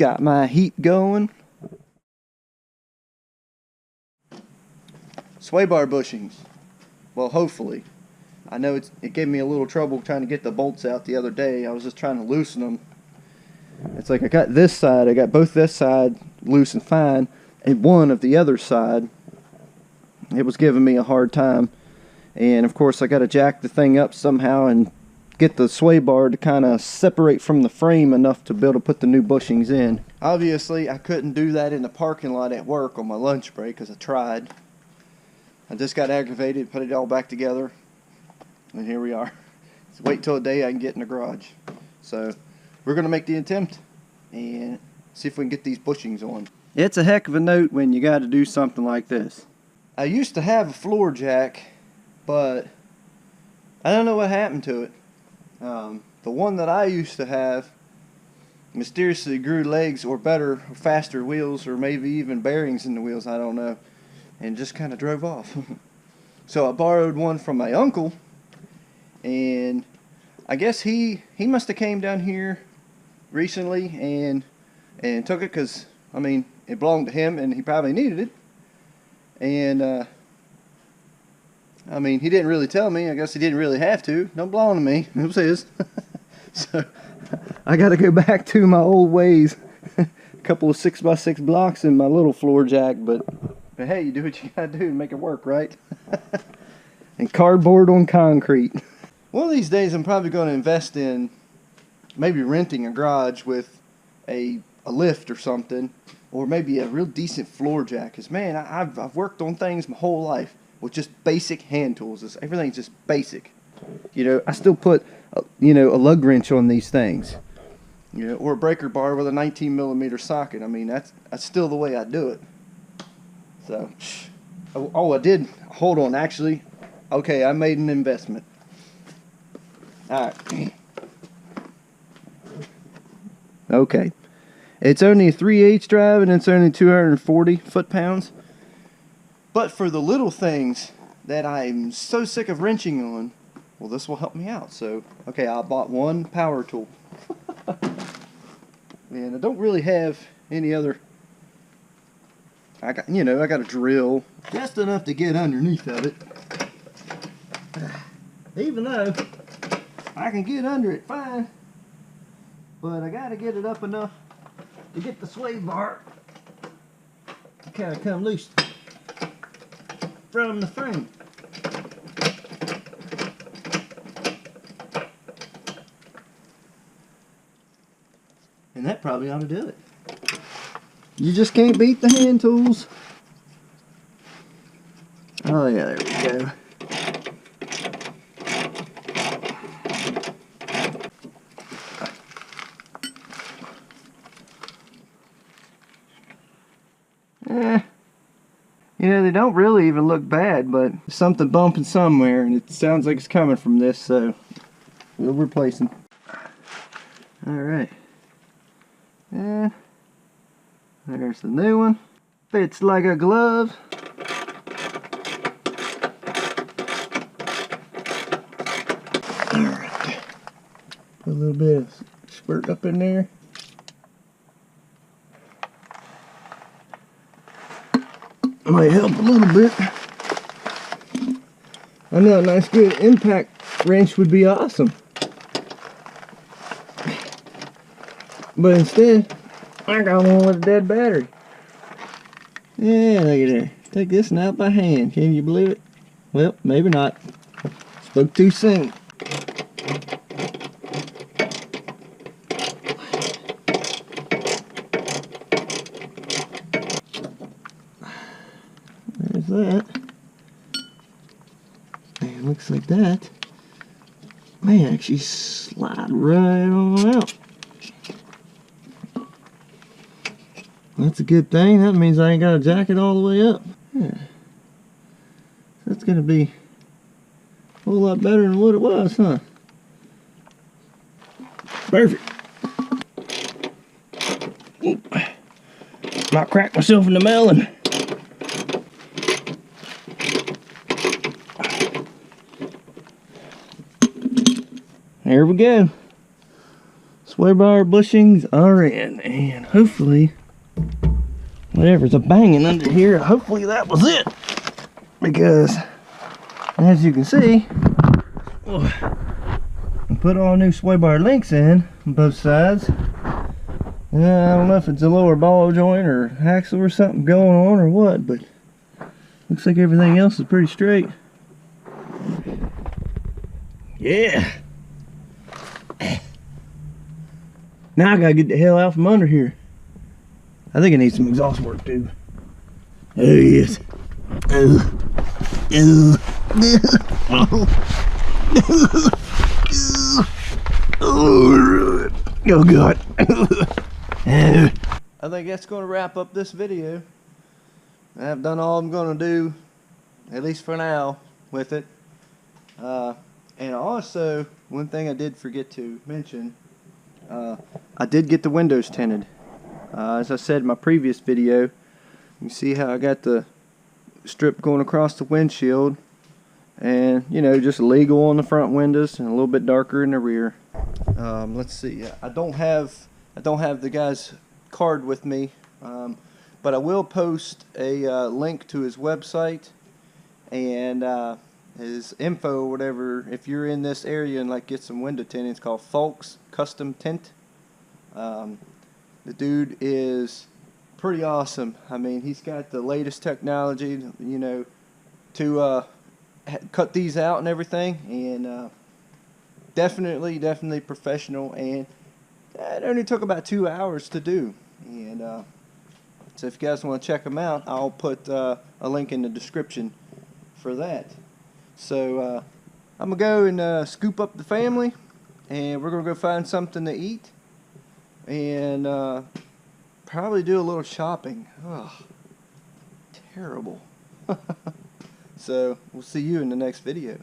got my heat going. Sway bar bushings. Well, hopefully. I know it gave me a little trouble trying to get the bolts out the other day. I was just trying to loosen them. It's like I got this side, I got both this side loose and fine, and one of the other side, it was giving me a hard time. And of course I got to jack the thing up somehow and get the sway bar to kind of separate from the frame enough to be able to put the new bushings in. Obviously I couldn't do that in the parking lot at work on my lunch break because I tried. I just got aggravated, put it all back together, and here we are. So wait till a day I can get in the garage. So we're going to make the attempt and see if we can get these bushings on. It's a heck of a note when you got to do something like this. I used to have a floor jack, but I don't know what happened to it. The one that I used to have mysteriously grew legs, or better, or faster wheels, or maybe even bearings in the wheels, I don't know, and just kind of drove off. So I borrowed one from my uncle, and I guess he must have came down here recently and took it, because I mean it belonged to him and he probably needed it. And I mean, he didn't really tell me. I guess he didn't really have to. Don't belong to me. It was his. So I got to go back to my old ways. A couple of 6x6 blocks in my little floor jack, but hey, you do what you got to do to make it work, right? And cardboard on concrete. One of these days I'm probably going to invest in maybe renting a garage with a lift or something, or maybe a real decent floor jack. Because man, I've worked on things my whole life with just basic hand tools. Everything's just basic. You know, I still put you know, a lug wrench on these things, you know, or a breaker bar with a 19mm socket. I mean, that's still the way I do it. So oh, I did, hold on, actually, okay, I made an investment. Alright. Okay, it's only a 3/8 drive and it's only 240 foot-pounds. But for the little things that I'm so sick of wrenching on, well, this will help me out. So, okay, I bought one power tool. And I don't really have any other. I got a drill, just enough to get underneath of it. Even though I can get under it fine, but I got to get it up enough to get the sway bar to kind of come loose from the frame. And that probably ought to do it. You just can't beat the hand tools. Oh yeah, there we go. You know, they don't really even look bad, but there's something bumping somewhere, and it sounds like it's coming from this, so we'll replace them. Alright. And there's the new one. Fits like a glove. Alright. Put a little bit of squirt up in there. Might help a little bit. I know a nice good impact wrench would be awesome. But instead, I got one with a dead battery. Yeah, look at there. Take this one out by hand. Can you believe it? Well, maybe not. Spoke too soon. There's that. And looks like that may actually slide right on out. That's a good thing. That means I ain't got to jack it all the way up. Yeah. That's going to be a whole lot better than what it was, huh? Perfect. Oop. Might crack myself in the melon. There we go. Sway bar bushings are in, and hopefully whatever's a banging under here, hopefully that was it, because as you can see, I put all new sway bar links in on both sides. I don't know if it's a lower ball joint or axle or something going on or what, but looks like everything else is pretty straight. Yeah. Now I gotta get the hell out from under here. I think it needs some exhaust work too. Oh yes. Oh God. I think that's going to wrap up this video. I've done all I'm going to do, at least for now, with it. And also, one thing I did forget to mention, I did get the windows tinted. As I said in my previous video, you can see how I got the strip going across the windshield, and you know, just legal on the front windows and a little bit darker in the rear. Let's see. I don't have the guy's card with me, but I will post a link to his website and his info or whatever. If you're in this area and like get some window tinting, it's called Folks Custom Tint. The dude is pretty awesome. I mean, he's got the latest technology, you know, to cut these out and everything, and definitely professional, and it only took about 2 hours to do. And so if you guys want to check them out, I'll put a link in the description for that. So I'm gonna go and scoop up the family, and we're gonna go find something to eat, and probably do a little shopping. Oh, terrible. So we'll see you in the next video.